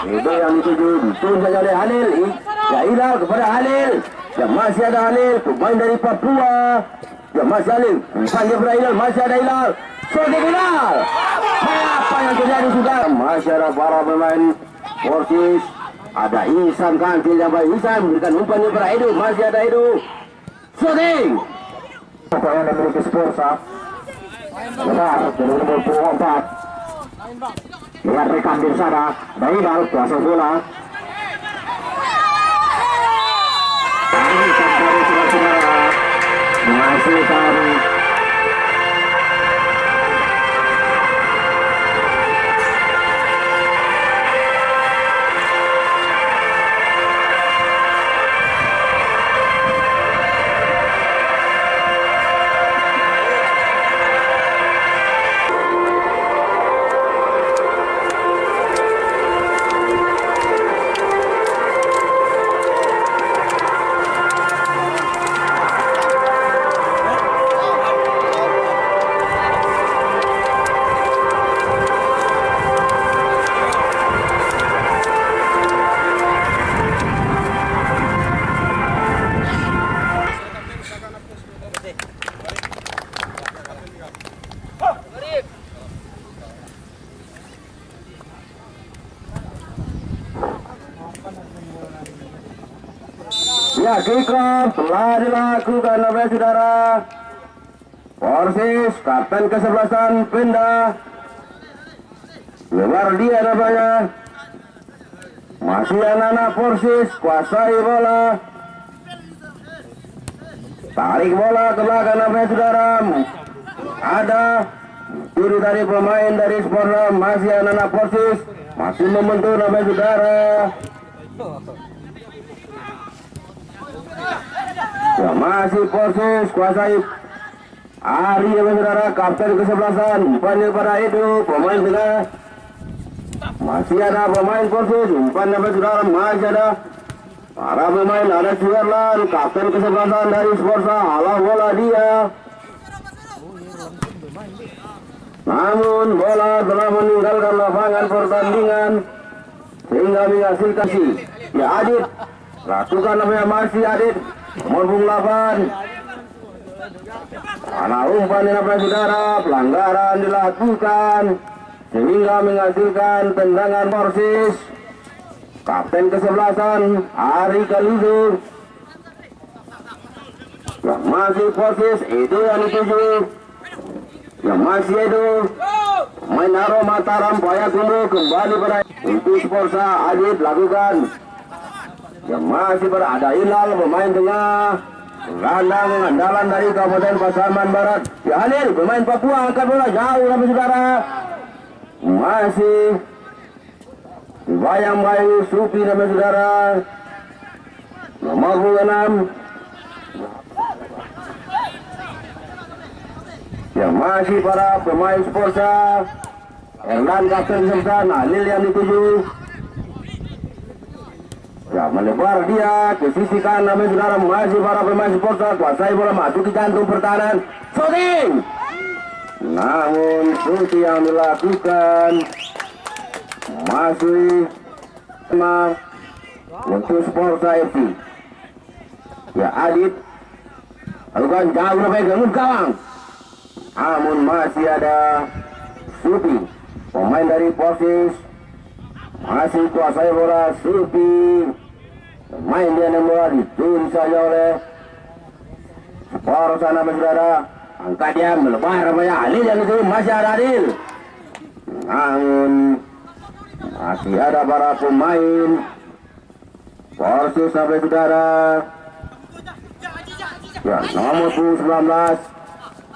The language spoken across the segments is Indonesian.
Itu yang dituju ditunjuk oleh Halil. Ya Hilal kepada Halil. Ya masih ada Halil, pemain dari Papua. Ya masih Halil, umpannya kepada Hilal, masih ada Hilal. Shooting Hilal. Apa yang terjadi sudah? Masih ada para pemain Persis. Ada Ihsan Kantil yang baik. Ihsan memberikan umpannya kepada Edu, masih ada Edu. Shooting. Apa yang dimiliki Sporsa? Benar, jadi nomor 24. Lihat rekan di sana, ada Hilal kuasa bola. Menghasilkan ya kick-off telah dilakukan oleh saudara Persis. Kapten kesebelasan pindah luar dia namanya. Masih anak-anak Persis kuasai bola, tarik bola ke belakang oleh saudara. Ada curi dari pemain dari Sporsa. Masih anak-anak Persis masih membentuk oleh saudara. Ya masih Persis kuasai Ari ya saudara, kapten kesebelasan. Umpannya pada Edu, pemain tengah. Masih ada pemain Persis, umpannya pada saudara. Masih ada para pemain, ada Suherlan, kapten kesebelasan dari Sporsa. Alah bola dia, namun bola telah meninggalkan lapangan pertandingan sehingga menghasilkan si ya Adit. Ratukan namanya masih Adit, nomor 8. Anak umpan di lapangan saudara, pelanggaran dilakukan sehingga menghasilkan tendangan Persis. Kapten kesebelasan Ari Kalizu. Yang masih Persis, itu yang dituju. Yang masih itu main Aro Mataram Payakumbuh kembali pada untuk Sporsa. Adit lakukan. Yang masih berada Hilal pemain tengah. Gelandang andalan dari Kabupaten Pasaman Barat. Ya Halil pemain Papua angkat bola jauh sampai saudara. Masih bayang-bayang Supi sampai saudara. Nomor 6. Yang masih para pemain Sporsa. Erlan kapten Semsan, Halil yang dituju. Ya melebar dia ke sisi kanan saudara. Masih para pemain Sporsa kuasai bola masuk ke jantung pertahanan. Shooting. Namun shooting yang dilakukan masih untuk Sporsa FC. Ya Adit lakukan jauh lebih ke gawang. Namun masih ada Supi, pemain dari Persis. Masih kuasai bola Supi. Main dia bola dicuri saja oleh Sporsa nama saudara. Angkat dia melebar namanya Halil yang itu. Masih ada Halil. Namun masih ada para pemain Persis sampai saudara. Ya nomor 19.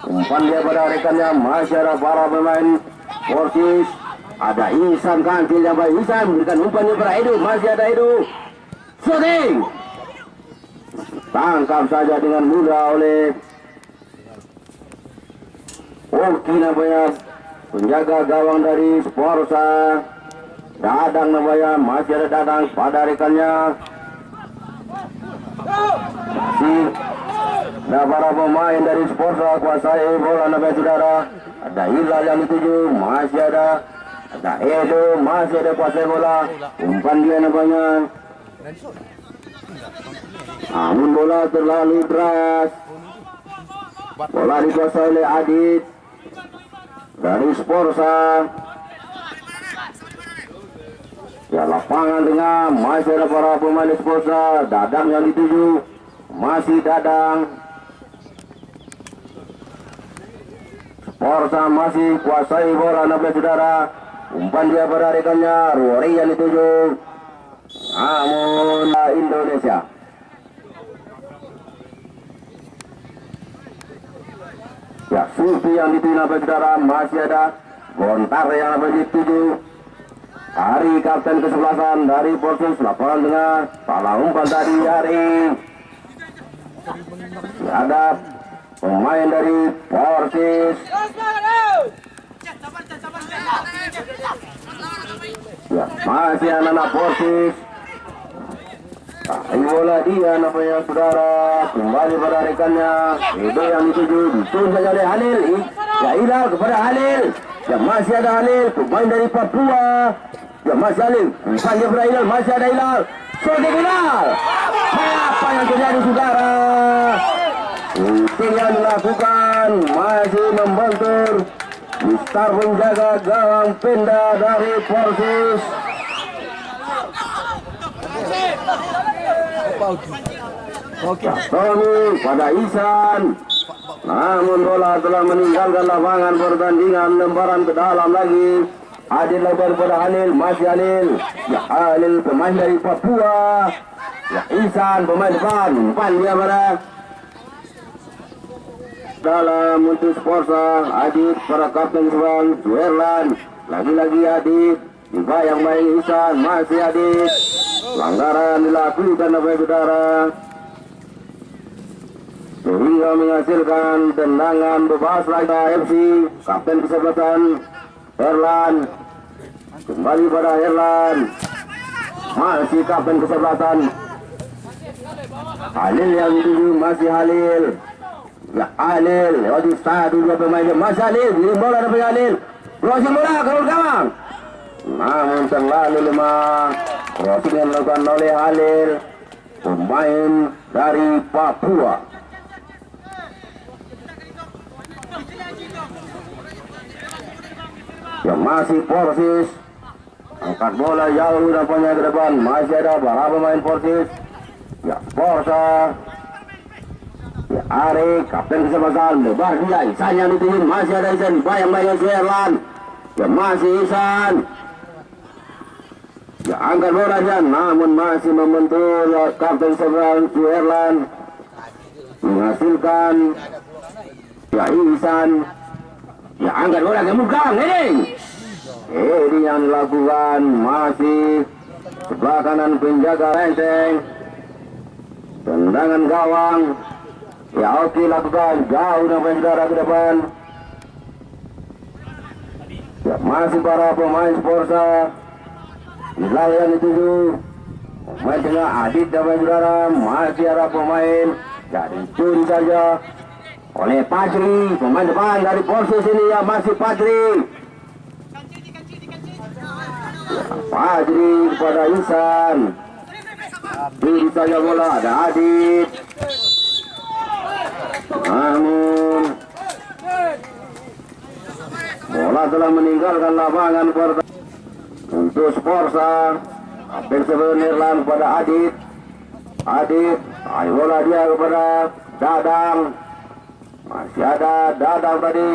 Umpan dia pada rekannya. Masih ada para pemain Persis. Ada Ihsan Kantil yang baik. Ihsan memberikan umpannya pada Edu. Masih ada Edu. Shooting. Tangkap saja dengan mudah oleh Oki namanya, penjaga gawang dari Sporsa. Dadang namanya. Masih ada Dadang pada rekannya. Masih ada para pemain dari Sporsa kuasai bola namanya saudara. Ada Hilal yang dituju. Masih ada Nah itu masih ada kuasai bola. Umpan dia nampaknya. Namun bola terlalu deras. Bola dikuasai oleh Adit dari Sporsa. Ya lapangan tengah masih ada para pemain Sporsa. Dadang yang dituju, masih Dadang. Sporsa masih kuasai bola nampaknya saudara. Umpan dia pada rekannya, Rory yang dituju. Namun Indonesia. Ya Sufi yang dituju nampaknya saudara, masih ada Gontar yang nampaknya dituju. Hari kapten kesebelasan dari Portus lapangan tengah. Salah umpan tadi Hari. Ada pemain dari Portus. Ya, masih anak-anak Portus. Ini bola dia nampaknya saudara. Kembali pada rekannya. Itu yang dituju. Dituju saja oleh Halil. Ya hilang kepada Halil. Ya masih ada Halil. Pemain dari Papua. Ya masih Halil. Umpan dia pada Hilal. Masih ada Hilal. Shooting Hilal. Apa yang terjadi saudara? Itu yang dilakukan. Masih membentur. Mister menjaga gawang Penda dari Portus. Tommy pada Ihsan. Namun bola telah meninggalkan lapangan pertandingan. Lemparan ke dalam lagi. Adil lebar pada Halil. Masih Halil. Ya Halil pemain dari Papua. Ya Ihsan pemain depan. Umpan dia pada dalam untuk Sporsa. Adit para kapten Subang Suherlan. Lagi-lagi Adit dibayang-bayang Ihsan. Masih Adit. Pelanggaran dilakukan oleh saudara sehingga menghasilkan tendangan bebas lagi FC. Kapten kesebelasan Herlan. Kembali pada Herlan. Masih kapten kesebelasan Halil yang dituju. Masih Halil. Ya Halil lewat satu dua pemain. Masih Halil. Kirim bola dari Halil. Crossing bola ke gawang. Namun terlalu lemah. Crossing yang dilakukan oleh Halil, pemain dari Papua. Yang masih Porsis. Angkat bola jauh nampaknya ke depan. Masih ada para pemain Porsis. Ya Sporsa. Ya Arik, kapten kesebelasan. Lebar dia. Ihsan yang dituju. Masih ada Ihsan. Bayang-bayang Suherlan. Ya masih Ihsan. Ya angkat bola dia. Namun masih membentur kapten kesebelasan Suherlan. Menghasilkan ya Ihsan. Ya angkat bola ke muka. Ini yang dilakukan masih sebelah kanan penjaga Renteng. Tendangan gawang. Ya oke lakukan jauh sampai saudara ke depan. Ya masih para pemain Sporsa. Hilal yang dituju. Pemain tengah Adit sampai saudara. Masih ada pemain. Jadi curi saja oleh Padri. Pemain depan dari Porsis ini ya masih Padri. Ya, Padri kepada Ihsan. Curi saja bola ada Adit. Namun bola telah meninggalkan lapangan untuk Sporsa. Kapten Herlan kepada Adit. Adit, ayo bola dia kepada Dadang. Masih ada Dadang tadi.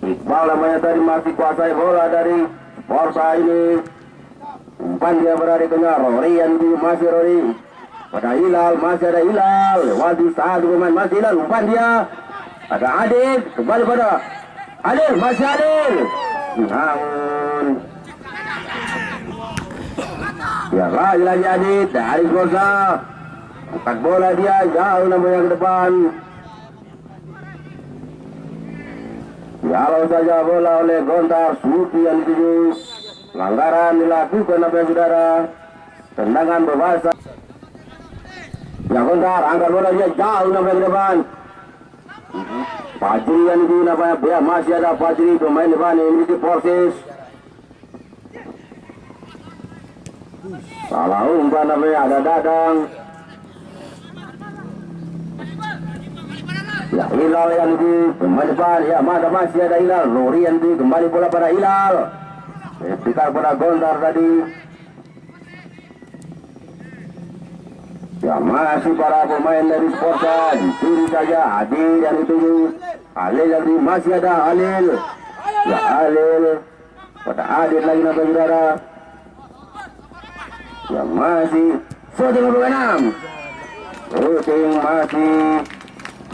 Iqbal namanya tadi masih kuasai bola dari Sporsa ini. Umpan dia berada kenyar. Rory yang masih Rory. Pada Hilal, masih ada Hilal. Lewati satu pemain masih Hilal. Umpan dia. Ada Adit. Kembali pada Adil. Masih Adil. Namun ya lagi Adit. Dari Sporsa. Angkat bola dia. Jauh namanya ke depan. Kalau saja bola oleh Gontar. Sufi yang dituju. Pelanggaran dilakukan oleh saudara. Tendangan bebas. Ya Gontar, angkat bola dia jauh sampai ke depan. Fajri yang itu namanya ya, masih ada Fajri pemain depan yang memiliki Persis. Salah umpan namanya ada Dadang. Ya Hilal yang itu pemain depan ya masih ada Hilal. Lori yang itu kembali bola pada Hilal. Tikar pada Gondar tadi. Ya masih para pemain dari Sporta dicuri saja Adi yang dituju Halil yang masih ada Halil ya Halil pada Adit lagi nampak saudara ya masih shooting nomor 6 shooting masih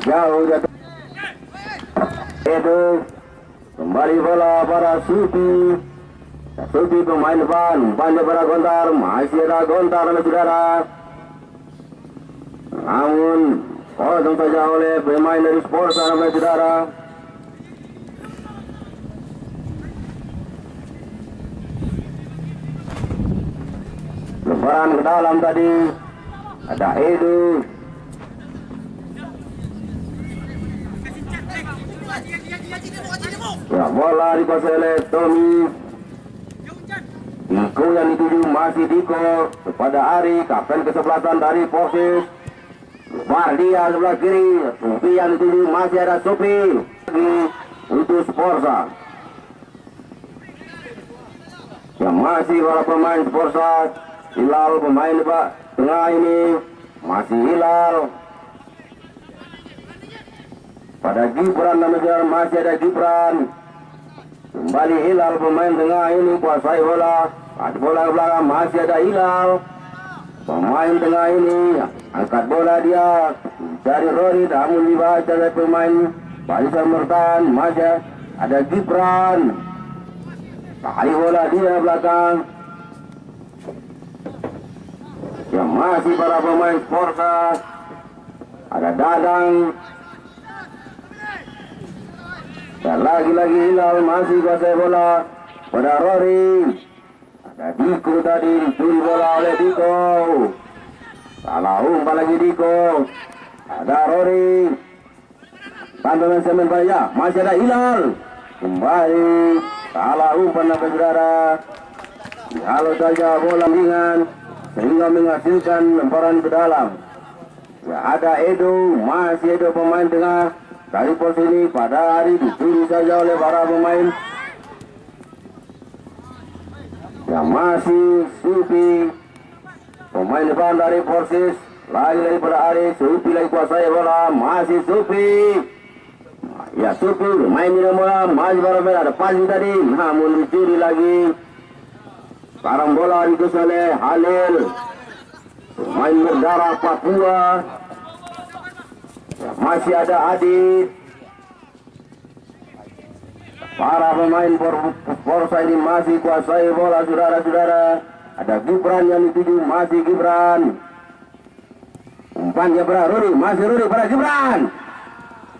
jauh jatuh itu kembali bola para Supi Supi pemain depan umpannya para Gontar masih ada Gontar saudara. Namun kosong saja oleh pemain dari Sporta namanya saudara. Lebaran ke dalam tadi ada Edu. Ya bola dikuasai oleh Tommy. Diko yang dituju masih Diko kepada Ari kapten kesebelasan dari Persis. Bardia sebelah kiri, Supi yang dituju masih ada Supi untuk Sporza. Yang masih para pemain Sporza, Hilal pemain Pak tengah ini masih Hilal. Pada Gibran dan negara masih ada Gibran. Kembali Hilal pemain tengah ini kuasai bola. Ada bola ke belakang masih ada Hilal. Pemain tengah ini angkat bola dia dari Rory namun dibaca oleh pemain barisan bertahan masih ada Gibran. Kali bola dia belakang. Yang masih para pemain Sporta ada Dadang. Dan lagi-lagi Hilal masih kuasai bola pada Rory. Ada Diko tadi dicuri bola oleh Diko. Salah umpan lagi Diko. Ada Rory. Pandangan semen Baya masih ada Hilal. Kembali salah umpan sampai saudara. Halo saja bola ringan sehingga menghasilkan lemparan ke dalam. Ya ada Edo, masih Edo pemain tengah dari pos ini pada hari dicuri saja oleh para pemain. Yang masih Supi pemain depan dari Persis lagi pada Ari. Supi lagi kuasai bola masih Supi ya Supi main di bola masih para pemain ada pagi tadi namun dicuri lagi. Sekarang bola dikuasai oleh Halil pemain berdarah Papua ya, masih ada Adit. Para pemain Sporta ini masih kuasai bola saudara-saudara. Ada Gibran yang dituju masih Gibran. Umpannya pada Ruri masih Ruri pada Gibran.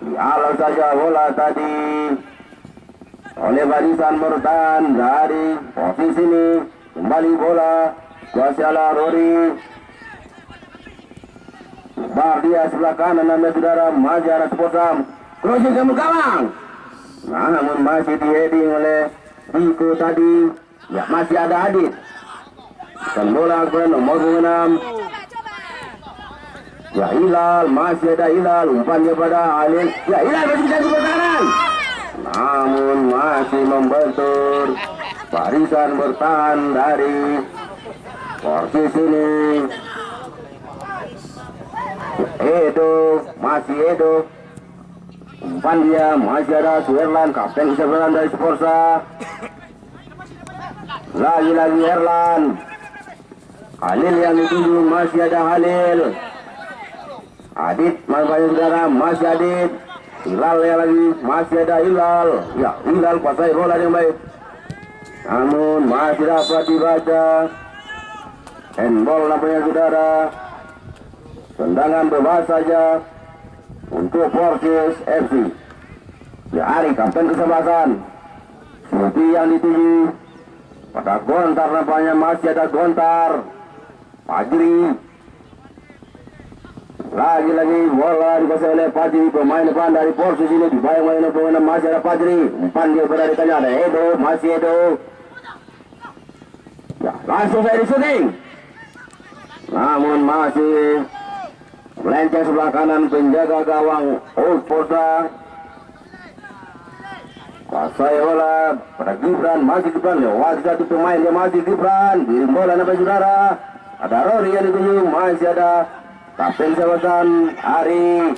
Dialau saja bola tadi oleh barisan bertahan dari posisi ini. Kembali bola kuasai oleh Ruri. Bardia sebelah kanan namanya saudara masih ada Sporta. Crossing ke gawang. Namun masih di-heading oleh Diko tadi. Ya masih ada Adit. Dan bola ke nomor 6. Ya Hilal masih ada Hilal. Umpannya pada Halil. Ya Hilal masih bisa di pertahanan. Namun masih membentur barisan bertahan dari Persis ini. Edo masih Edo. Umpan dia masih ada Suherlan kapten kesebelasan dari Sporta. Lagi-lagi Herlan. Halil yang dituju masih ada Halil. Adit banyak saudara masih Adit. Hilal yang lagi masih ada Hilal. Ya Hilal kuasai bola yang baik. Namun masih dapat dibaca. Handball namanya saudara. Tendangan bebas saja untuk Persis FC. Ya Ari kapten kesebelasan. Supi yang dituju pada Gontar nampaknya masih ada Gontar. Fajri Lagi-lagi bola dikuasai oleh Fajri, pemain depan dari Porsis ini dibayang oleh pemain masih ada Fajri. Umpan dia berada ada Edo, masih Edo. Ya, langsung saya di shooting. Namun masih melenceng sebelah kanan penjaga gawang Old Porta. Kuasai bola pada Gibran, masih Gibran lewat satu pemain, dia masih Gibran. Kirim bola sampai saudara. Ada Rory yang dituju, masih ada Kapten Selatan Ari.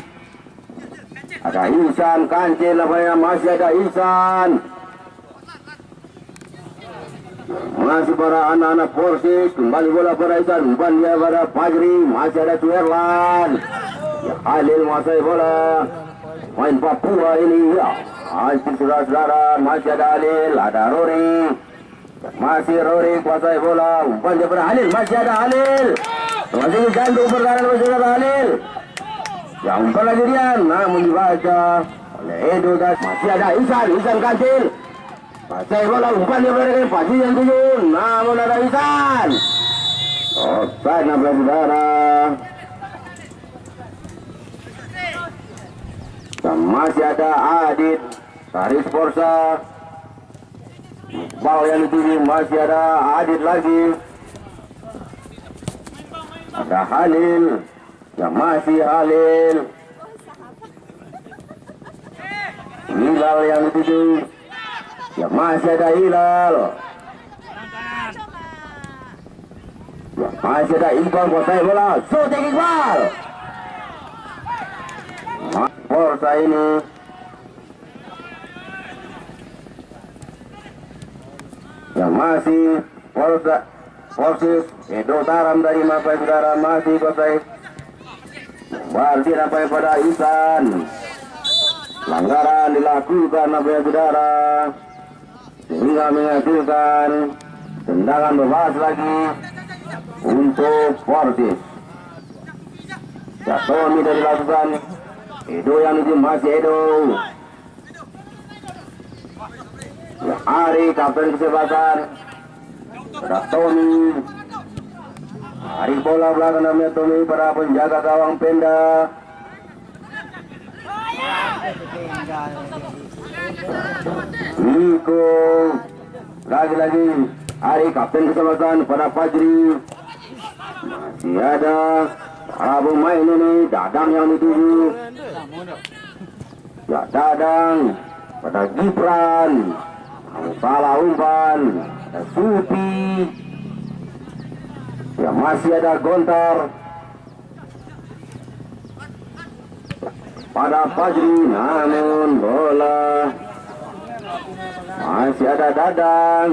Ada Ihsan Kancil namanya, masih ada Ihsan. Masih para anak-anak Porsis, kembali bola pada Ihsan, umpan dia pada Fajri, masih ada Suherlan. Ya, Halil menguasai bola. Main Papua ini ya. Masih saudara-saudara, masih ada Halil, ada Rory. Masih Rory kuasai bola, umpan dia pada Halil, masih ada Halil. Masih jantung pertahanan saudara Halil. Ya, umpan lagi dia, namun dibaca oleh Edo dan masih ada Ihsan Kancil. Kuasai bola, umpan dia pada Fajri yang tuju, namun ada Ihsan. Offside nampak saudara. Dan masih ada Adit Taris Porsa. Bal yang dituju, masih ada Adit lagi. Ada Halil. Ya, masih Halil. Hilal yang dituju. Ya, masih ada Hilal. Ya, masih ada Iqbal kuasai bola. Shooting Iqbal. Porsa ini yang masih Porsis Edo Taram dari Mapai saudara, masih kuasai. Berarti sampai pada Ihsan. Pelanggaran dilakukan Mapai saudara sehingga menghasilkan tendangan bebas lagi untuk Porsis. Jatuh tidak dilakukan. Edo yang itu masih Edo. Ya, Ari kapten kesebelasan. Pada Tommy. Ari bola belakang namanya Tommy pada penjaga gawang Penda. Niko. Lagi-lagi Ari kapten kesebelasan pada Fajri. Masih ada para pemain ini, Dadang yang dituju. Ya, Dadang pada Gibran. Salah umpan. Ada Supi. Ya, masih ada Gontar pada Fajri, namun bola masih ada Dadang.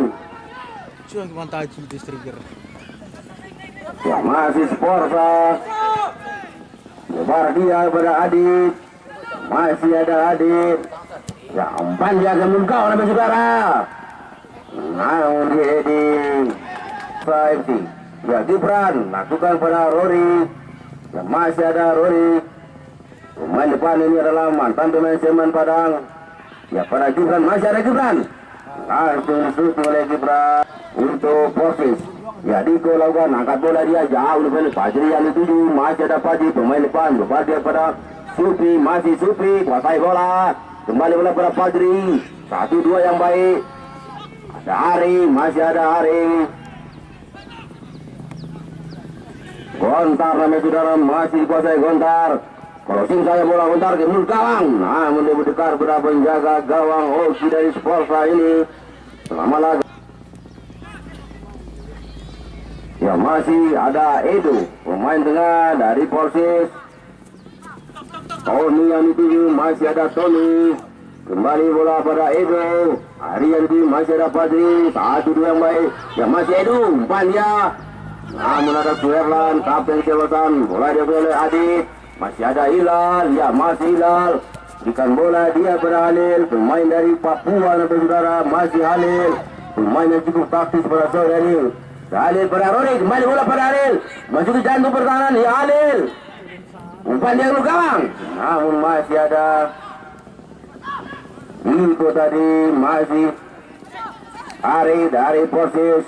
Ya, masih Sporsa. Lebar dia pada Adit. Masih ada Adit. Ya, umpan dia akan memukau sampai saudara. Namun di heading. Safety. Ya, Gibran lakukan pada Rory. Ya, masih ada Rory. Pemain depan ini adalah mantan pemain Semen Padang. Ya, pada Gibran, masih ada Gibran. Langsung disusul oleh Gibran untuk Porsis. Ya, Diko lakukan angkat bola dia jauh lebih Fajri yang dituju, masih ada Fajri pemain depan, lepas dia pada Supi, masih Supi kuasai bola, kembali bola pada Fajri, 1-2 yang baik. Ada Ari, masih ada Ari. Gontar namanya saudara, masih dikuasai Gontar. Kalau saya bola Gontar ke mulut gawang, namun dia berdekar pada penjaga gawang Oki dari Sporsa ini. Selama lagi. Ya, masih ada Edo, pemain tengah dari Porsis. Tony yang dituju, masih ada Tony. Kembali bola pada Edo. Hari yang dituju, masih ada Fajri. 1-2 yang baik. Ya, masih Edo, umpan dia. Namun ada Suherlan, kapten Selatan. Bola dia oleh Adit. Masih ada Hilal, ya masih Hilal. Berikan bola dia pada Halil, pemain dari Papua sampai saudara, masih Halil. Pemain yang cukup taktis pada sore ini. Halil pada Rory, kembali bola pada Halil. Masuk ke jantung pertahanan, ya Halil. Umpan dia ke gawang. Namun masih ada Niko tadi, masih Ari dari Porsis.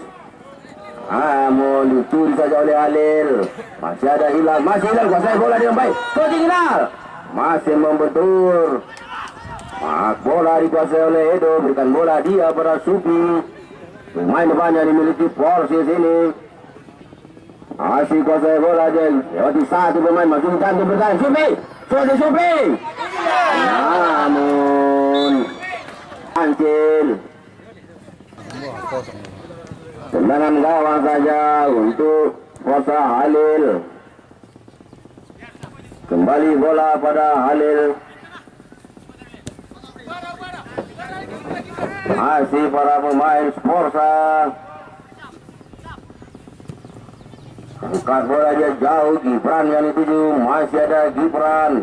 namun dicuri saja oleh Halil. Masih ada Hilal, masih Hilal kuasai bola dengan baik. Shooting Hilal masih membentur. Bola dikuasai oleh Edo, berikan bola dia pada Supi. Pemain depannya dimiliki Porsis ini. Masih kuasai bola dia. Lewati satu pemain masih cantik bertahan. Supi, Supi. Namun Ancil. Tendangan gawang saja untuk kuasa Halil. Kembali bola pada Halil. Masih para pemain Sporsa. Angkat bola dia jauh. Gibran yang dituju. Masih ada Gibran.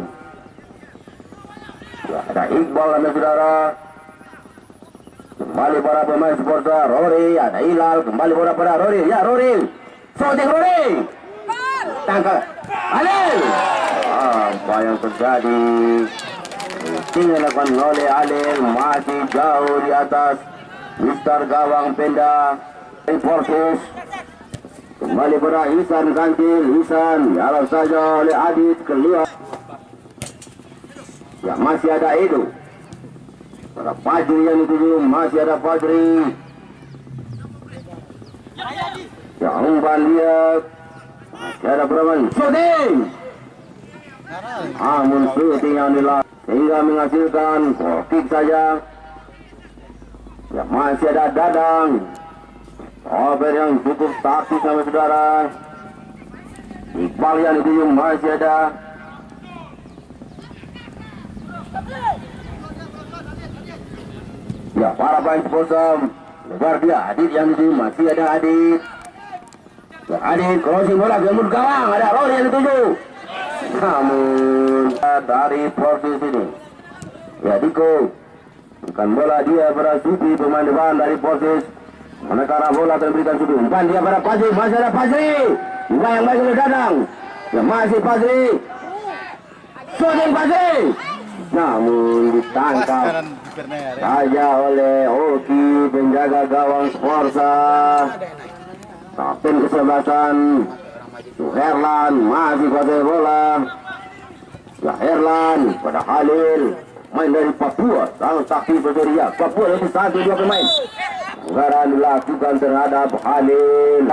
Ya, ada Iqbal dan saudara. Kembali para pemain Sporsa. Rory, ada Hilal. Kembali bola pada Rory. Ya, Rory. Shooting Rory. Tangkap Halil. Apa yang terjadi? Tinggal dilakukan oleh Halil. Masih jauh di atas Mister Gawang Penda Portis. Kembali pada Ihsan Kancil. Ihsan dialog saja oleh Adit keluar. Ya, masih ada Edo. Pada Fajri yang dituju. Masih ada Fajri. Ya, umpan dia. Masih ada Praman. Shooting. Namun shooting yang dilakukan sehingga menghasilkan kick saja. Ya, masih ada Dadang. Over yang cukup taktis sama saudara. Iqbal yang dituju. Masih ada. Ya, para pemain Sporsa luar dia. Adit yang dituju. Masih ada Adit. Ya, Adit crossing bola ke mulut gawang. Ada Rory yang dituju. Namun dari Portis ini, ya Diko bukan bola dia pada Supi, pemain depan dari Portis. Manakala bola terberikan Supi, umpan dia pada Fajri. Masih ada Fajri. Umpan yang baik oleh Dadang. Ya, masih Fajri. Shooting Fajri. Namun ditangkap saja oleh Oki, penjaga gawang Sporsa. Kapten kesebelasan Herlan masih kuasai bola. Ya, Herlan pada Halil, main dari Papua, sangat taktis bersedia. Papua lebih satu dua pemain. Pelanggaran dilakukan terhadap Halil.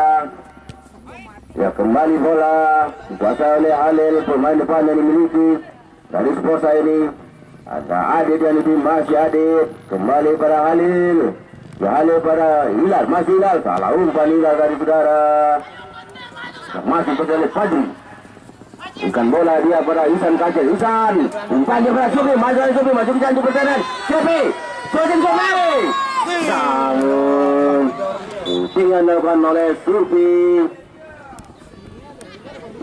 Ya, kembali bola dikuasai oleh Halil, pemain depan yang dimiliki dari Sporsa ini. Ada Adit yang itu, masih Adit. Kembali pada Halil. Ya, Halil pada Hilal, masih Hilal. Salah umpan Hilal dari saudara. Masih berjalan Fajri. Bukan bola dia pada Ihsan Kancil. Ihsan umpan dia pada Supi. Masuk cantik pertahanan. Supi. Shooting Supi. Namun shootingan dilakukan oleh Supi.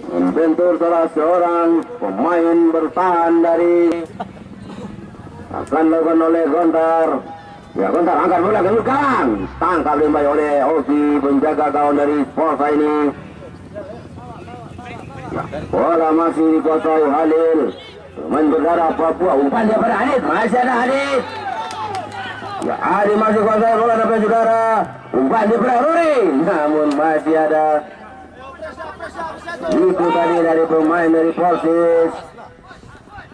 Membentur salah seorang pemain bertahan dari akan dilakukan oleh Gontar. Ya, Gontar angkat bola ke belakang. Tangkap kembali oleh Oki, penjaga gawang dari Sporsa ini. Ya, bola masih dikuasai Halil, pemain berdarah Papua. Umpan dia pada Adit. Masih ada Adit. Ya, Adit masih kuasai bola dapat saudara. Umpan dia pada Rory. Namun masih ada itu tadi dari pemain dari Portis.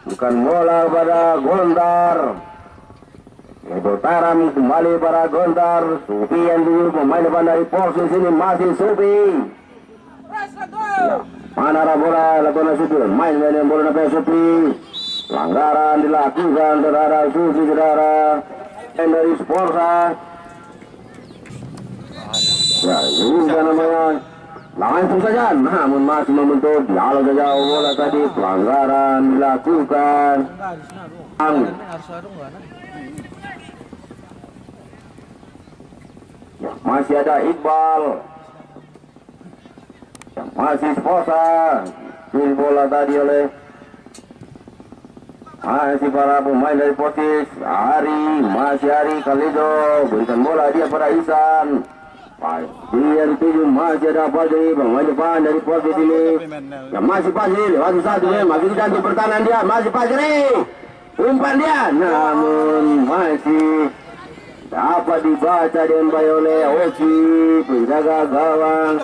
Bukan bola pada Gondar. Itu Taram kembali pada Gondar. Supi yang dulu pemain depan dari Portis ini masih Supi. Ya, mana arah bola lakukan Supi. Main dengan bola dapat Supi. Pelanggaran dilakukan terhadap Supi saudara. Dan dari Sporsa. Ya, ini namanya langsung saja, namun masih membentuk dialog saja bola tadi. Pelanggaran dilakukan. Ya, masih ada Iqbal. Ya, masih Sporsa. Ini bola tadi oleh masih para pemain dari Portis. Masih Hari Kalido. Berikan bola dia pada Ihsan. Dia dituju, masih ada Fajri, pemain depan dari Portis ini. Ya, masih Fajri, lewat satu ya, masih diganti pertahanan dia, masih Fajri. Umpan dia, namun masih dapat dibaca dengan baik oleh Oki, penjaga gawang.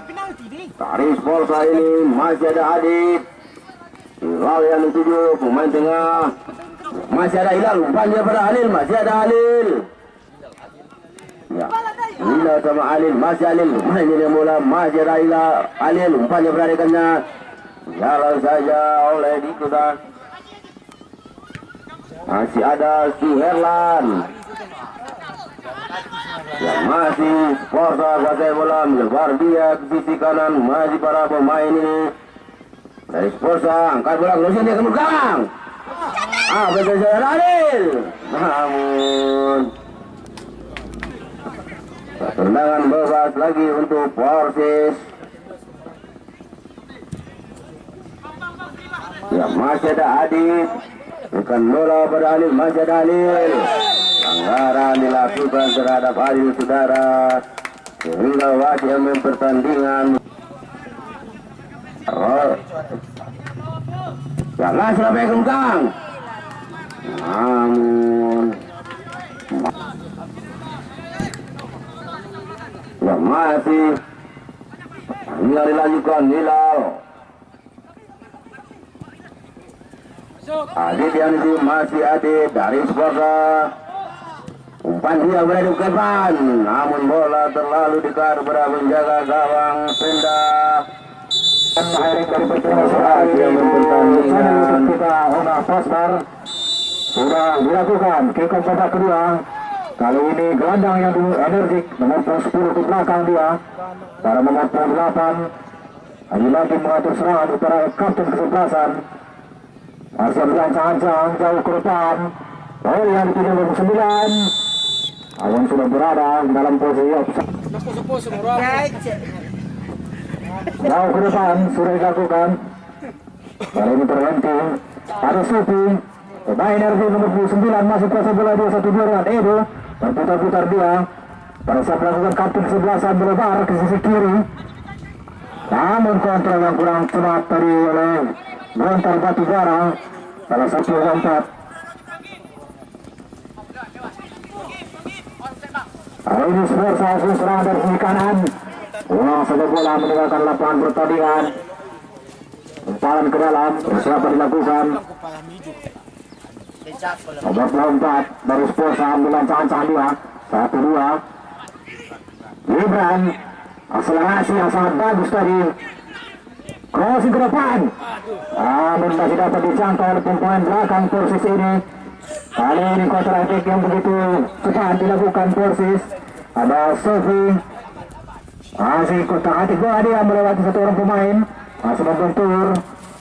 Tarik Sporsa ini masih ada Adit. Hilal yang dituju pemain tengah. Masih ada Hilal, umpannya pada Halil, masih ada Halil. Ya, Hilal sama Halil, masih Halil, mainnya bola, masih ada Hilal, Halil, umpannya berarikannya. Jalan saja oleh Dikutan. Masih ada Suherlan. Yang masih Sporsa kuasai bola, melebar dia ke sisi kanan, masih para pemain ini. Dari Sporsa, angkat bola, ngelusin dia ke belakang. Betul saja Halil. Namun tendangan bebas lagi untuk Persis. Ya, masih ada Adit. Bukan bola pada Halil, masih ada Halil. Pelanggaran dilakukan terhadap Halil, saudara. Sehingga wasit yang mempertandingan. Jangan sampai kengkang. Namun ya masih Hilal dilanjutkan. Hilal Adit yang itu masih Adit dari Sporsa. Umpan dia berada ke depan, namun bola terlalu dekat kepada penjaga gawang Penda. Akhirnya dari pertandingan yang mempertandingkan kita Ona Pasar sudah dilakukan kick off babak kedua. Kali ini gelandang yang dulu energik nomor 10 ke belakang dia para nomor 8 lagi mengatur serangan para kapten kesebelasan. Masih berancang-ancang jauh ke depan. Bola yang dituju nomor 9. Awan sudah berada dalam posisi offside. Jauh ke depan sudah dilakukan. Kali ini terhenti. Ada Supi. Pemain energi nomor 9 masih kuasa bola 2-1-2 dengan Edo. Berputar-putar dia. Pada saat melakukan kapten kesebelasan melebar ke sisi kiri. Namun kontrol yang kurang cepat tadi oleh Gontar Batubara. Salah satu lompat. Kali ini Sporsa serang dari sisi kanan. Uang saja bola meninggalkan lapangan pertandingan. Umpalan ke dalam, persiapan dilakukan. Nomor 24 dari Sporsa ambil lancangan dia. 1-2. Gibran, akselerasi yang sangat bagus tadi. Crossing ke depan. Namun masih dapat dijangkau oleh pemain belakang Persis ini. Kali ini counter attack yang begitu cepat dilakukan Persis. Ada Sofi. Masih kotak atik bola dia melewati satu orang pemain. Masih membentur.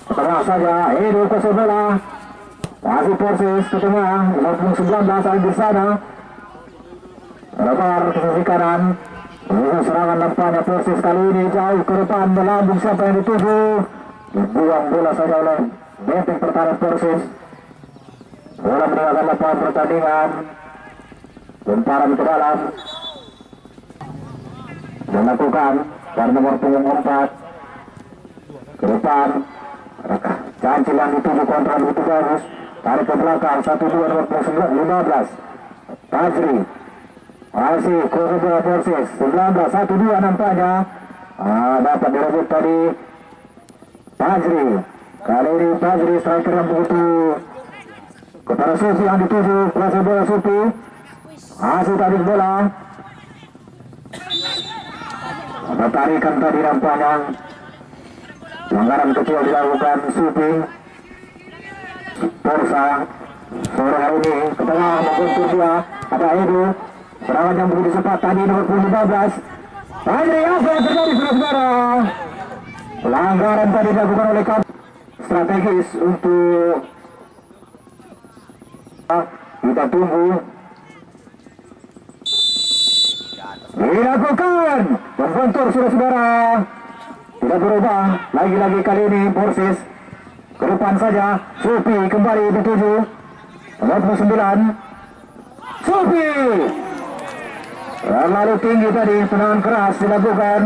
Tengah saja Edo kuasa bola. Masih Persis ke tengah. 19 ada di sana. Lebar ke sisi kanan. Serangan nampaknya Persis kali ini jauh ke depan melambung siapa yang dituju. Dibuang bola saja oleh benteng pertahanan Persis. Bola meninggalkan lapangan pertandingan. Lemparan ke dalam. Dilakukan dari nomor 4 ke depan. Cancel yang dituju kontra begitu bagus. Tarik ke belakang 1-2 nomor 15. Fajri masih kurang bola Persis 19 1-2 nampaknya. Dapat direbut tadi Fajri. Kali ini Fajri striker yang begitu kepada Sufi yang dituju. Kuasa bola Sufi. Masih tarik bola. Ada tarikan tadi nampaknya. Pelanggaran kecil dilakukan Sufi. Sporsa sore hari ini ke tengah membentur dia. Ada Edo. Serangan yang begitu cepat tadi nomor 15. Fajri apa yang terjadi saudara? Pelanggaran tadi dilakukan oleh strategis untuk kita tunggu. Dilakukan membentur saudara. Tidak berubah lagi-lagi kali ini Persis ke depan saja. Supi kembali dituju nomor 9. Supi terlalu tinggi tadi, tendangan keras dilakukan.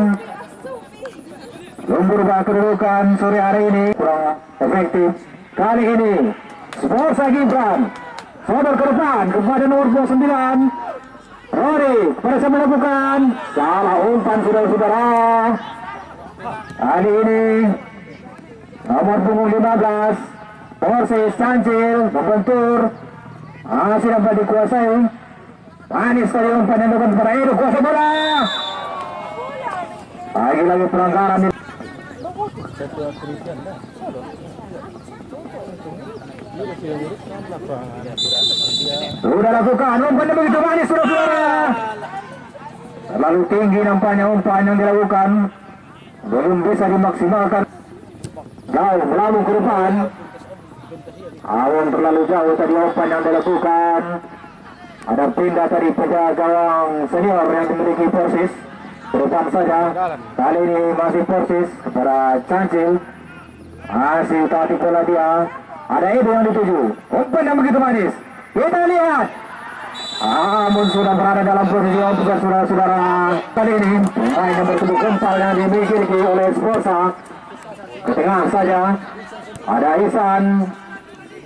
Belum berubah kedudukan sore hari ini, kurang efektif. Kali ini Sporsa Gibran sodor ke depan kepada nomor 29. Rory berhasil melakukan salah umpan saudara-saudara. Kali ini nomor punggung 15 Persis Cancil membentur, masih dapat dikuasai. Manis tadi umpan yang dilakukan kepada Edo, kuasa bola. Lagi-lagi pelanggaran. Sudah lakukan umpan yang begitu manis saudara-saudara. Terlalu tinggi nampaknya umpan yang dilakukan, belum bisa dimaksimalkan. Jauh melambung ke depan. Awan terlalu jauh tadi umpan yang dilakukan. Ada pindah tadi pada gawang senior yang dimiliki Persis. Ke depan saja. Kali ini masih Persis kepada Cancil. Masih tadi pola dia. Ada Edo yang dituju. Umpan yang begitu manis. Kita lihat. Namun sudah berada dalam posisi umpan saudara-saudara. Kali ini pemain yang bertubuh gempal yang dimiliki oleh Sporsa. Ke tengah saja. Ada Ihsan.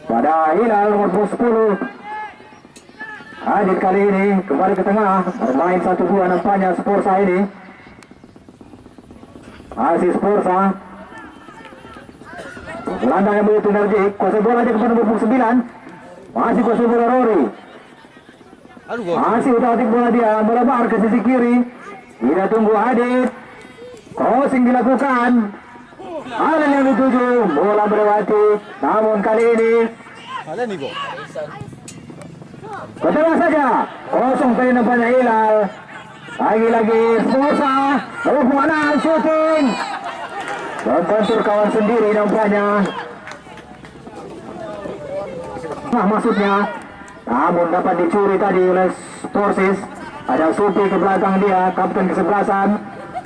Pada Hilal nomor 10. Adit kali ini kembali ke tengah. Bermain 1-2 nampaknya Sporsa ini. Masih Sporsa. Gelandang yang begitu energik. Kuasa bola aja kepada nomor 9. Masih kuasa bola Rory. Masih utak-atik bola dia. Melebar ke sisi kiri. Kita tunggu Adit. Crossing dilakukan. Allen yang dituju. Bola berlewati. Namun kali ini ke tengah saja. Kosong tadi nampaknya Hilal. Lagi-lagi Sporsa. Hubungan shooting. Membentur kawan sendiri nampaknya. Nah maksudnya. Namun dapat dicuri tadi oleh Persis. Ada Supi ke belakang dia. Kapten kesebelasan.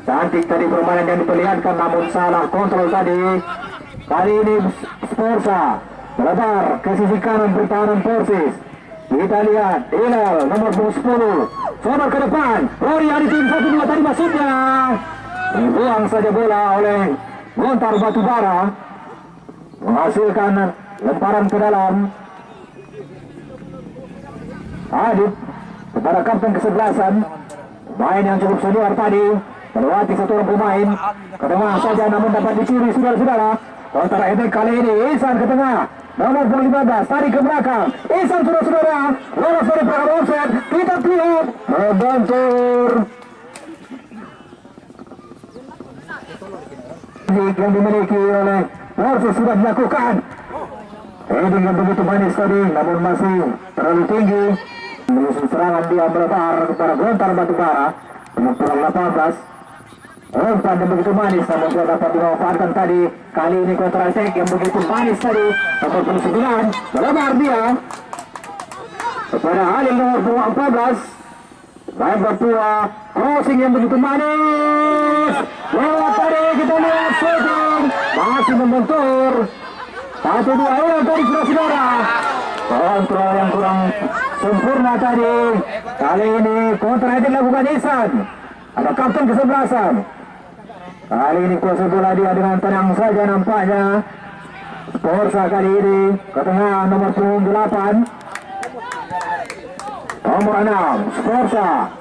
Cantik tadi permainan yang diperlihatkan. Namun salah kontrol tadi. Kali ini Sporsa melebar ke sisi kanan pertahanan Persis. Kita lihat Hilal nomor 10. Sobat ke depan. Rory ada tim 1-2 tadi maksudnya. Dibuang saja bola oleh Gontar Batubara. Menghasilkan lemparan ke dalam. Adit kepada kapten kesebelasan. Pemain yang cukup senior tadi. Melewati satu orang pemain. Ke tengah saja namun dapat dicuri saudara-saudara. Kontra attack kali ini Ihsan ke tengah. Nomor 15 tarik ke belakang. Ihsan saudara-saudara. Lolos dari perangkat offset. Kita lihat. Membentur. Yang dimiliki oleh Persis sudah dilakukan. Heading yang begitu manis tadi. Namun masih terlalu tinggi. Menyusun serangan dia melebar kepada Gontar Batubara. Nomor 18. Umpan yang begitu manis namun tidak dapat dimanfaatkan tadi. Kali ini kontra attack yang begitu manis tadi. Nomor 9 melebar dia kepada Halil nomor 14. Main berdua. Crossing yang begitu manis. Lewat tadi kita lihat shooting. Masih membentur. 1-2 Hilal tadi saudara-saudara. Kontrol yang kurang sempurna tadi. Kali ini kontra attack dilakukan Ihsan. Ada kapten kesebelasan. Kali ini kuasa bola dia dengan tenang saja nampaknya. Sporsa kali ini ke tengah nomor 8. Nomor 6 Sporsa.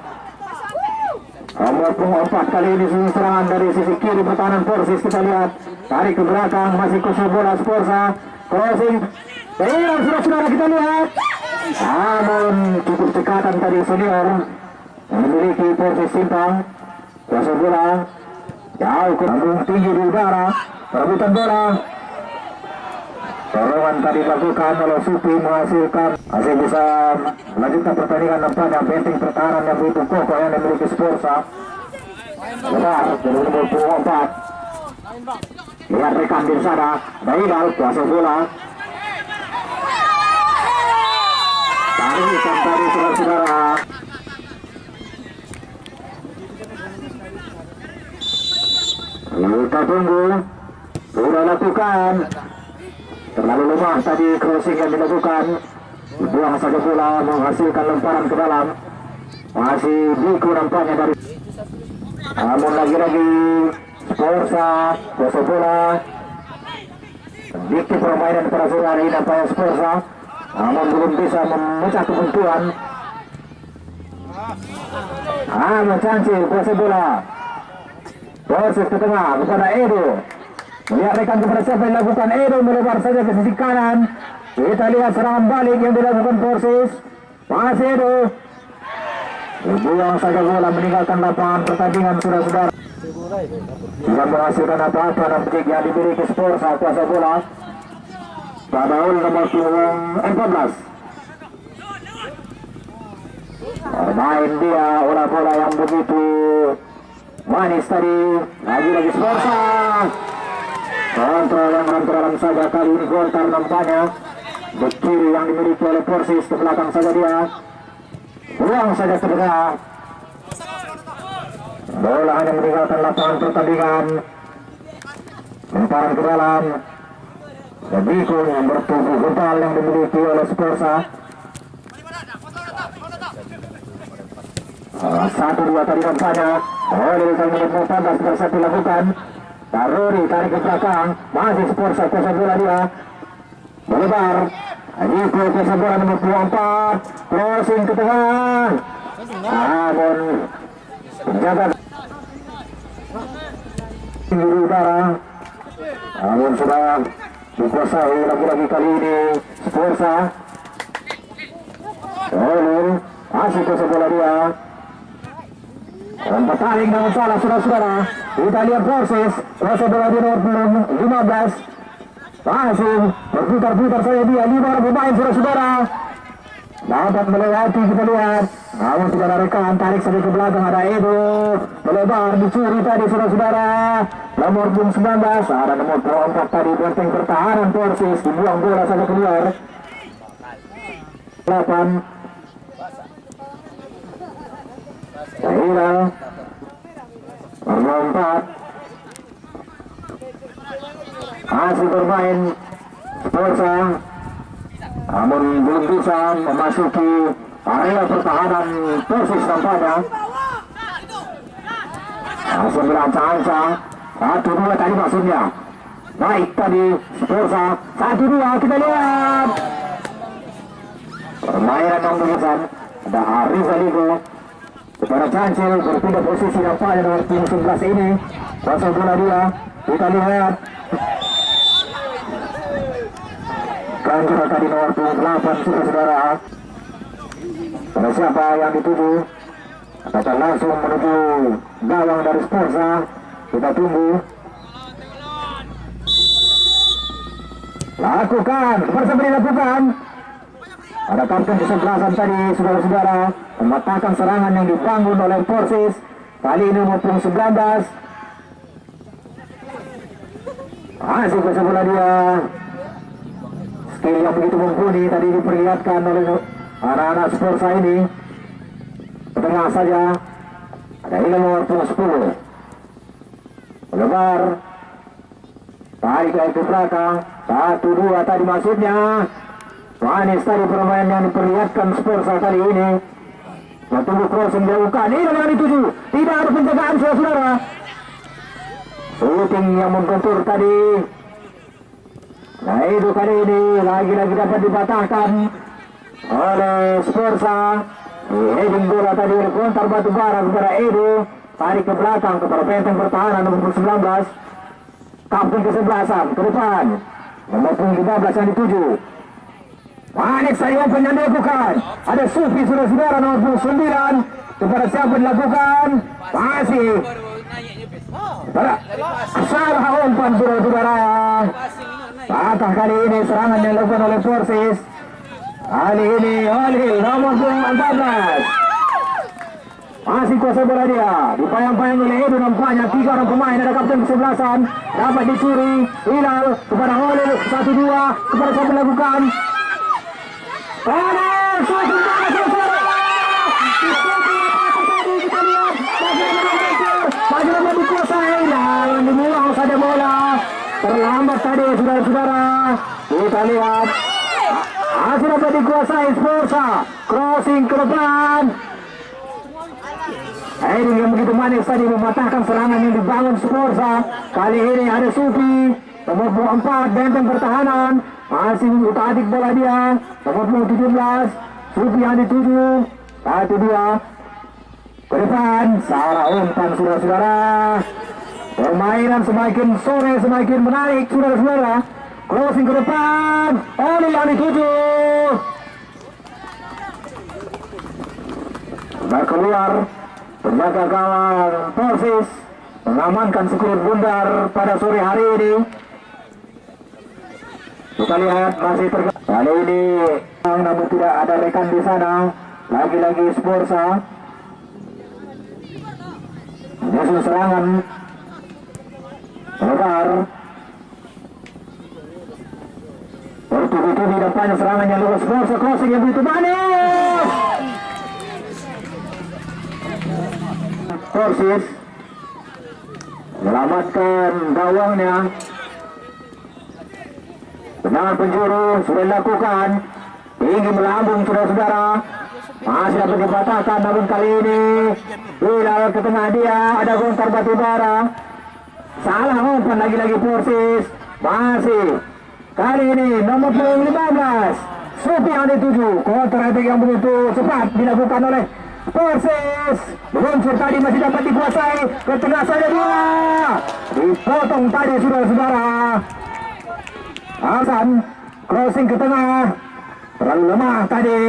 Nomor 4 kali ini serangan dari sisi kiri pertahanan Persis. Kita lihat tarik ke belakang masih kuasa bola Sporsa. Crossing. Saudara-saudara kita lihat. Namun cukup cekatan tadi senior memiliki Persis simpang. Kuasa bola jauh ke lambung tinggi di udara. Perebutan bola. Dorongan tadi dilakukan oleh Supi menghasilkan masih bisa melanjutkan pertandingan nampaknya. Penting pertahanan yang begitu kokoh yang dimiliki Sporsa. Lebar dari nomor 24. Lihat rekan di sana. Hilal kuasa bola. Tarikan tadi saudara-saudara. Kita tunggu. Sudah lakukan. Terlalu lemah tadi crossing yang dilakukan. Buang saja bola menghasilkan lemparan ke dalam. Masih Biko nampaknya dari. Namun lagi-lagi Sporsa kuasa bola. Dikti permainan pada sore hari ini nampaknya Sporsa. Namun belum bisa memecah kebuntuan. Mencancil kuasa bola. Proses ke tengah kepada Edo. Melihat rekan kepada siapa yang lakukan. Edo melebar saja ke sisi kanan. Kita lihat serangan balik yang dilakukan Persis. Masih Edo. Dibuang saja bola meninggalkan lapangan pertandingan saudara-saudara. Tidak menghasilkan apa-apa dan kick yang dimiliki Sporsa kuasa bola. Pada nomor 14. Bermain dia bola yang begitu manis tadi. Lagi-lagi Sporsa. Kontrol yang renteran saja kali ini Gontar nampaknya. Bek kiri yang dimiliki oleh Persis ke belakang saja dia. Buang saja ke tengah. Bola hanya meninggalkan lapangan pertandingan. Lemparan ke dalam. Bikung yang bertubuh gebal yang dimiliki oleh Sporsa. 1-2 tadi nampaknya. Oleh menit 14 bersatu dilakukan. Taruri tarik ke belakang. Masih Sporsa kuasa bola dia. Melebar. Niko kuasa bola nomor 24. Crossing ke tengah. Namun penjaga di udara. Namun sudah dikuasai lagi-lagi kali ini Sporsa. Oleh masih kuasa bola dia. Dan bertarik dengan salah saudara-saudara. Kita lihat proses kuasa bola dia nomor 15. Masih berputar-putar saja dia. 5 pemain saudara-saudara. Dapat melewati kita lihat. Namun tidak ada rekan. Tarik saja ke belakang. Ada Edo. Melebar dicuri tadi saudara-saudara. Nomor 19. Ada nomor 24 tadi. Benteng pertahanan Persis. Dibuang bola saja keluar. 8. Tahira nomor 4. Masih bermain Sporsa. Namun belum bisa memasuki area pertahanan Persis nampaknya. Masih berancang-ancang. 1-2 tadi maksudnya. Baik tadi Sporsa. 1-2 kita lihat. Permainan yang berkesan. Ada Ariza Ligo. Kepada Cancel berpindah posisi nampaknya nomor 11 ini. Kuasa bola dia. Kita lihat. Kanjur tadi nomor 28 saudara. Pada siapa yang dituju? Akan langsung menuju gawang dari Sporsa. Kita tunggu. Lakukan. Seperti dilakukan. Ada kapten kesebelasan tadi saudara-saudara mematahkan serangan yang dibangun oleh Persis. Kali ini nomor 19. Masih kuasa bola dia. Skill yang begitu mumpuni tadi diperlihatkan oleh anak-anak Sporsa ini. Tengah saja. Ada ini nomor 10. Lebar. Tarik ke belakang. 1-2 tadi maksudnya. Manis tadi permainan yang diperlihatkan Sporsa kali ini. Tunggu crossing dilakukan. Ini yang dituju. Tidak ada penjagaan saudara-saudara. Shooting yang membentur tadi. Nah itu kali ini lagi-lagi dapat dibatalkan oleh Sporsa. Heading bola tadi oleh Gontar Batubara kepada Edo. Tarik ke belakang kepada benteng pertahanan nomor 19. Kapten kesebelasan ke depan. Nomor 15 yang dituju. Manik saya yang dilakukan. Ada Sufi saudara-saudara nomor 9. Kepada siapa dilakukan? Masih pada salah umpan saudara-saudara. Patah kali ini serangan yang dilakukan oleh Persis. Kali ini Olhil nomor 14. Masih kuasa bola dia. Dipayang-payang oleh Edo nampaknya. 3 orang pemain. Ada kapten kesebelasan. Dapat dicuri. Hilal kepada Olhil. 1-2. Kepada siapa dilakukan? Suatu bola saudara. Kita lihat bagaimana dikuasai. Yang dibuang saja bola. Terlambat tadi saudara-saudara. Kita lihat hasil dapat dikuasai Sporsa. Crossing ke depan. Ini yang begitu manis tadi mematahkan serangan yang dibangun Sporsa. Kali ini ada Sufi nomor 24 benteng pertahanan. Masih utak-atik bola dia. Nomor 17 Sufi yang dituju. 1-2. ke depan, salah umpan saudara-saudara. Permainan semakin sore, semakin menarik saudara-saudara. Crossing ke depan, oleh yang dituju. Sudah keluar, penjaga gawang Persis mengamankan skor bundar pada sore hari ini. Kita lihat masih kali ini, namun tidak ada rekan di sana. Lagi-lagi Sporsa. Musuh serangan. Lebar. Bertubi-tubi depannya serangannya lurus Sporsa, crossing yang begitu manis. Persis menyelamatkan gawangnya. Tendangan penjuru sudah dilakukan, tinggi melambung saudara-saudara, masih dapat dipatahkan, namun kali ini Bilal ke tengah dia, ada gontar batu bara, salah umpan lagi-lagi Persis, masih kali ini nomor 15 Supi yang dituju, counter attack yang begitu cepat dilakukan oleh Persis. Meluncur tadi masih dapat dikuasai, ke tengah saja dia, dipotong tadi saudara-saudara. Hasan crossing ke tengah, terlalu lemah tadi.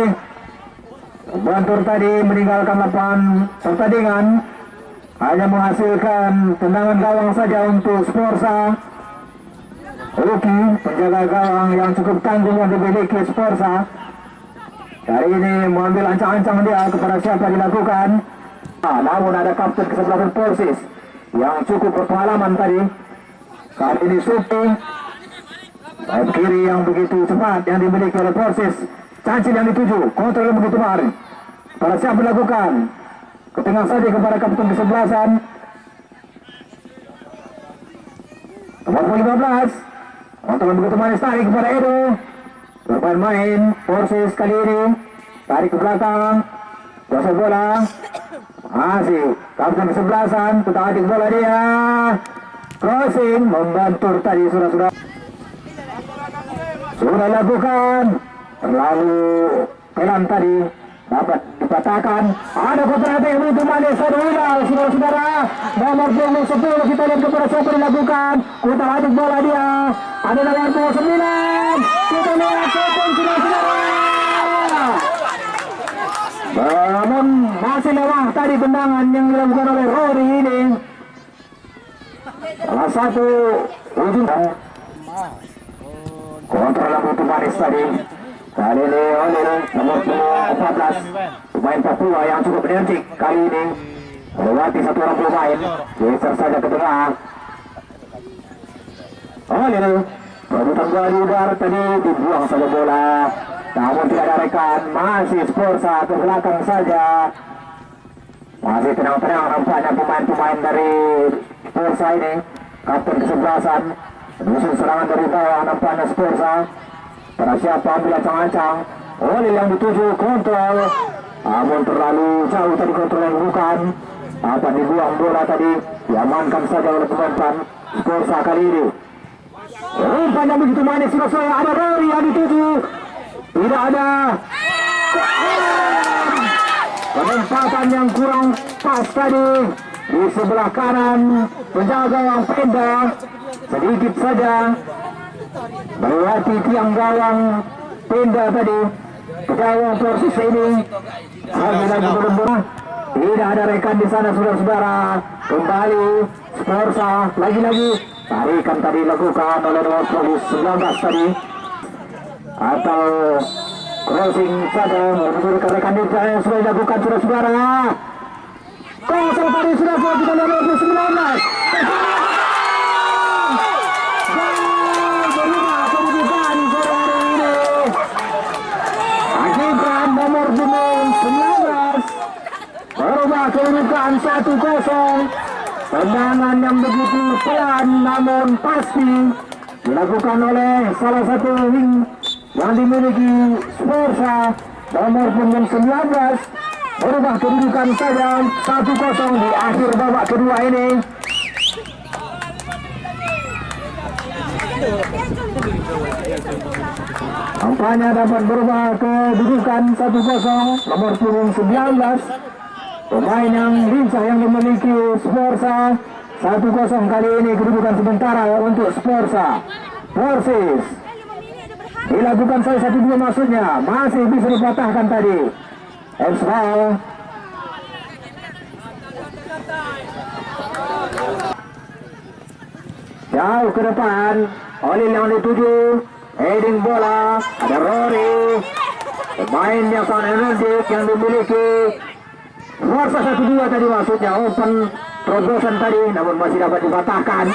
Bantur tadi meninggalkan lapangan pertandingan, hanya menghasilkan tendangan gawang saja untuk Sporsa. Luki, penjaga gawang yang cukup tangguh yang dimiliki Sporsa, kali ini mengambil ancang-ancang dia kepada siapa dilakukan. Namun ada kapten kesebelasan Persis yang cukup berpengalaman tadi. Kali ini Supi. Sayap kiri yang begitu cepat yang dimiliki oleh Persis. Cancil yang dituju, kontrol yang begitu mahal. Pada siap dilakukan, ke tengah saja kepada kapten kesebelasan nomor 15. Kontrol yang begitu manis, tarik kepada Edo. Bermain Persis kali ini, tarik ke belakang, kuasai bola. Masih kapten kesebelasan, tarik bola dia. Crossing, membantur tadi sudah lakukan, terlalu pelan tadi, dapat dipatahkan. Ada kontrata yang begitu manis, ada Bilal saudara-saudara, nomor 10 kita lihat kepada siapa dilakukan, kita adik bola dia, ada nomor 29, kita lihat siapa saudara-saudara. Namun masih lewat tadi tendangan yang dilakukan oleh Rory ini, salah satu ujung kontrol yang begitu manis tadi. Kali ini oleh nomor 14 pemain Papua yang cukup energik kali ini, melewati satu orang pemain, geser saja ke tengah. Oleh perebutan bola di udara tadi, dibuang saja bola, namun tidak ada rekan. Masih Sporsa ke belakang saja, masih tenang-tenang nampaknya pemain-pemain dari Sporsa ini. Kapten kesebelasan musuh serangan dari bawah, nampaknya Sporsa. Pada siapa ambil ancang-ancang, oleh yang dituju kontrol, namun terlalu jauh tadi kontrol yang bukan. Apa dibuang bola tadi, diamankan saja oleh pemain Sporsa kali ini. Umpan yang begitu manis, sudah ada Rory yang dituju, tidak ada penempatan yang kurang pas tadi di sebelah kanan penjaga yang pendek, sedikit saja melewati tiang gawang pindah tadi. Gawang Persis ini lagi-lagi belum, tidak ada rekan di sana saudara-saudara. Kembali Sporsa, lagi-lagi tarikan tadi lakukan oleh nomor 19 tadi, atau crossing saja menuju rekan di yang sudah dilakukan saudara-saudara. Kosong tadi sudah kita nomor 19. Berubah kedudukan 1-0. Tendangan yang begitu pelan namun pasti dilakukan oleh salah satu wing yang dimiliki Sporsa, nomor punggung 19. Berubah kedudukan saja 1-0 di akhir babak kedua ini. Nampaknya dapat berubah kedudukan 1-0, nomor punggung 19 Pemain yang lincah yang memiliki Sporza 1-0 kali ini kedudukan sementara untuk Sporza. Persis dilakukan saya 1-2 maksudnya masih bisa dipatahkan tadi. Eksval jauh ke depan. Oleh yang dituju heading bola. Ada Rory, pemain yang sangat energik yang dimiliki Sporza 1-2 tadi maksudnya. Open terobosan tadi namun masih dapat dipatahkan.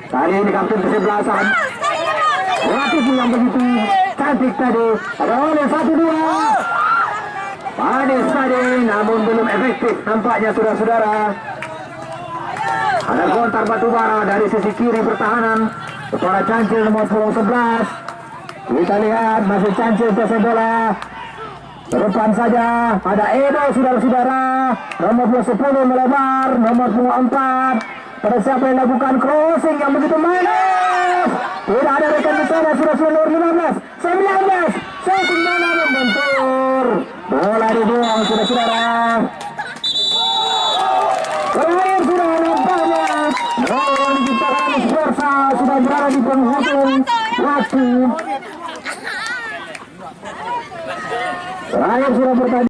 Kali ini kapten kesebelasan Latif yang begitu cantik tadi. Ada oleh 1-2 manis tadi namun belum efektif nampaknya saudara-saudara. Ada gontar Batubara dari sisi kiri pertahanan kepada Cancil nomor 11. Kita lihat masih Cancil kuasai bola ke depan saja. Ada Edo saudara-saudara nomor 10 melebar nomor 4 pada siapa yang lakukan crossing yang begitu manis. Tidak ada rekan di sana saudara-saudara nomor 15 19 shooting bola membentur bola dibuang saudara-saudara. Terakhir sudah nampaknya bola yang diciptakan Sporza sudah berada di penghujung waktu. Terakhir sudah bertanding.